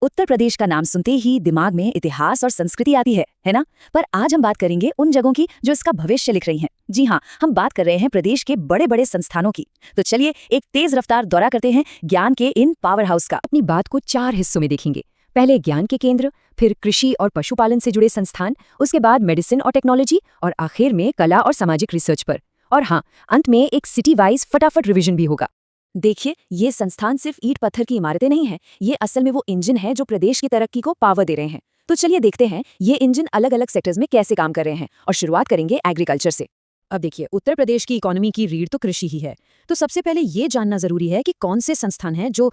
उत्तर प्रदेश का नाम सुनते ही दिमाग में इतिहास और संस्कृति आती है ना। पर आज हम बात करेंगे उन जगहों की जो इसका भविष्य लिख रही हैं। जी हाँ, हम बात कर रहे हैं प्रदेश के बड़े बड़े संस्थानों की। तो चलिए एक तेज रफ्तार दौरा करते हैं ज्ञान के इन पावर हाउस का। अपनी बात को 4 हिस्सों में देखेंगे। पहले ज्ञान के केंद्र, फिर कृषि और पशुपालन से जुड़े संस्थान, उसके बाद मेडिसिन और टेक्नोलॉजी, और आखिर में कला और सामाजिक रिसर्च पर। और हाँ, अंत में एक सिटी वाइज फटाफट रिवीजन भी होगा। देखिए, ये संस्थान सिर्फ ईंट पत्थर की इमारतें नहीं हैं, ये असल में वो इंजन है जो प्रदेश की तरक्की को पावर दे रहे हैं। तो चलिए देखते हैं ये इंजन अलग अलग सेक्टर्स में कैसे काम कर रहे हैं, और शुरुआत करेंगे एग्रीकल्चर से। अब देखिए, उत्तर प्रदेश की इकोनॉमी की रीढ़ तो कृषि ही है। तो सबसे पहले ये जानना जरूरी है कि कौन से संस्थान हैं जो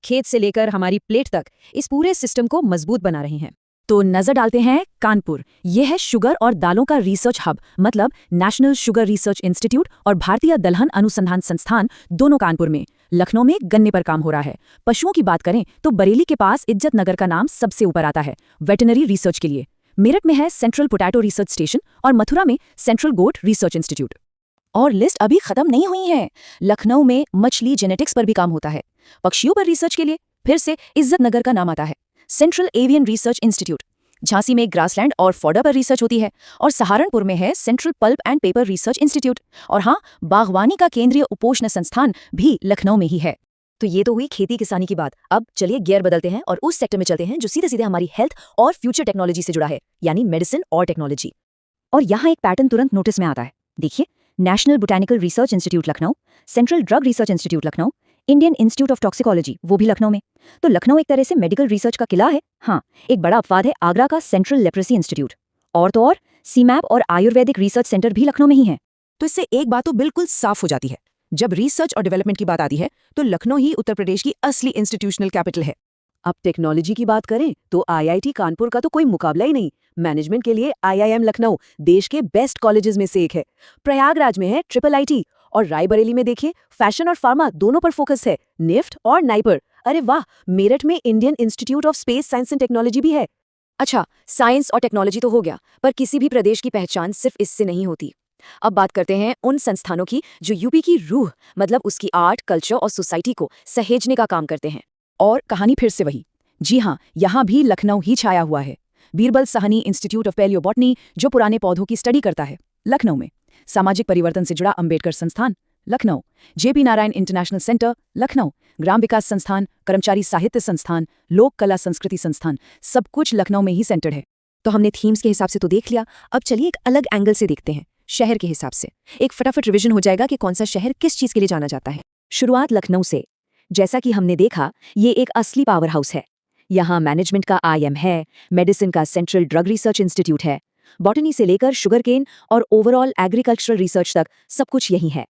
खेत से लेकर हमारी प्लेट तक इस पूरे सिस्टम को मजबूत बना रहे हैं। तो नजर डालते हैं कानपुर। यह है शुगर और दालों का रिसर्च हब, मतलब नेशनल शुगर रिसर्च इंस्टीट्यूट और भारतीय दलहन अनुसंधान संस्थान, दोनों कानपुर में। लखनऊ में गन्ने पर काम हो रहा है। पशुओं की बात करें तो बरेली के पास इज्जत नगर का नाम सबसे ऊपर आता है वेटनरी रिसर्च के लिए। मेरठ में है सेंट्रल पोटैटो रिसर्च स्टेशन और मथुरा में सेंट्रल गोट रिसर्च इंस्टीट्यूट। और लिस्ट अभी खत्म नहीं हुई है। लखनऊ में मछली जेनेटिक्स पर भी काम होता है। पक्षियों पर रिसर्च के लिए फिर से इज्जत नगर का नाम आता है, central avian research institute. Jhansi में ग्रासलैंड और फॉडा पर रिसर्च होती है, और सहारनपुर में है central pulp and paper research institute. और हाँ, बागवानी का केंद्रीय उपोष्ण संस्थान भी लखनऊ में ही है। तो ये तो हुई खेती किसानी की बात। अब चलिए गियर बदलते हैं और उस सेक्टर में चलते हैं जो सीधे सीधे हमारी हेल्थ और फ्यूचर टेक्नोलॉजी से जुड़ा है, यानी मेडिसिन और टेक्नोलॉजी। और यहाँ एक पैटर्न तुरंत नोटिस में आता है। देखिए, national botanical research institute Lucknow, central drug research institute Lucknow, Indian institute of toxicology वो भी लखनऊ में। तो लखनऊ एक तरह से मेडिकल रिसर्च का किला है। हाँ, एक बड़ा अपवाद है आगरा का सेंट्रल लेप्रेसी इंस्टीट्यूट। और तो और सीमैप और आयुर्वेदिक रिसर्च सेंटर भी लखनऊ में ही है। तो इससे एक बात तो बिल्कुल साफ हो जाती है, जब रिसर्च और डेवलपमेंट की बात आती है तो लखनऊ ही उत्तर प्रदेश की असली इंस्टीट्यूशनल कैपिटल है। अब टेक्नोलॉजी की बात करें तो आईआईटी कानपुर का तो कोई मुकाबला ही नहीं। मैनेजमेंट के लिए आईआईएम लखनऊ देश के बेस्ट कॉलेजेस में से एक है। प्रयागराज में है ट्रिपल आईटी, और रायबरेली में देखिए फैशन और फार्मा दोनों पर फोकस है, निफ्ट और नाइपर। अरे वाह, मेरठ में Indian institute of space science and technology भी है। अच्छा, साइंस और टेक्नोलॉजी तो हो गया, पर किसी भी प्रदेश की पहचान सिर्फ इससे नहीं होती। अब बात करते हैं उन संस्थानों की जो यूपी की रूह, मतलब उसकी आर्ट, कल्चर और सोसाइटी को सहेजने का काम करते हैं। और कहानी फिर से वही। जी हाँ, यहाँ भी लखनऊ ही छाया हुआ है। Birbal Sahni institute of palaeobotany, जो पुराने पौधों की स्टडी करता है, लखनऊ में। सामाजिक परिवर्तन से जुड़ा अंबेडकर संस्थान, Lucknow. JP Narayan international centre, Lucknow. ग्राम विकास संस्थान, कर्मचारी साहित्य संस्थान, लोक कला संस्कृति संस्थान, सब कुछ लखनऊ में ही सेंटर्ड है। तो हमने थीम्स के हिसाब से तो देख लिया, अब चलिए एक अलग एंगल से देखते हैं, शहर के हिसाब से। एक फटाफट रिवीजन हो जाएगा कि कौन सा शहर किस चीज के लिए जाना जाता है। शुरुआत लखनऊ से। जैसा कि हमने देखा, ये एक असली पावर हाउस है। यहाँ मैनेजमेंट का आईएम है, मेडिसिन का सेंट्रल ड्रग रिसर्च इंस्टीट्यूट है, बॉटनी से लेकर शुगर केन और ओवरऑल एग्रीकल्चरल रिसर्च तक सब कुछ यही है।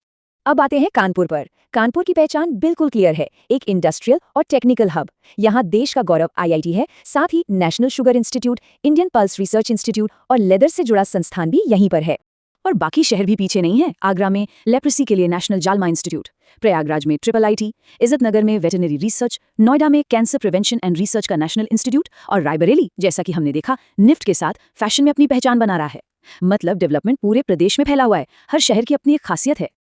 अब आते हैं कानपुर पर। कानपुर की पहचान बिल्कुल क्लियर है, एक इंडस्ट्रियल और टेक्निकल हब। यहाँ देश का गौरव आईआईटी है, साथ ही national sugar institute, Indian pulse research institute और लेदर से जुड़ा संस्थान भी यहीं पर है। और बाकी शहर भी पीछे नहीं है। आगरा में लेप्रेसी के लिए नेशनल जालमा इंस्टीट्यूट, प्रयागराज में ट्रिपल आईटी, इज्जत नगर में वेटरनरी रिसर्च, नोएडा में कैंसर प्रिवेंशन एंड रिसर्च का नेशनल इंस्टीट्यूट, और रायबरेली, जैसा कि हमने देखा, निफ्ट के साथ फैशन में अपनी पहचान बना रहा है। मतलब डेवलपमेंट पूरे प्रदेश में फैला हुआ है। हर शहर की अपनी एक खासियत है।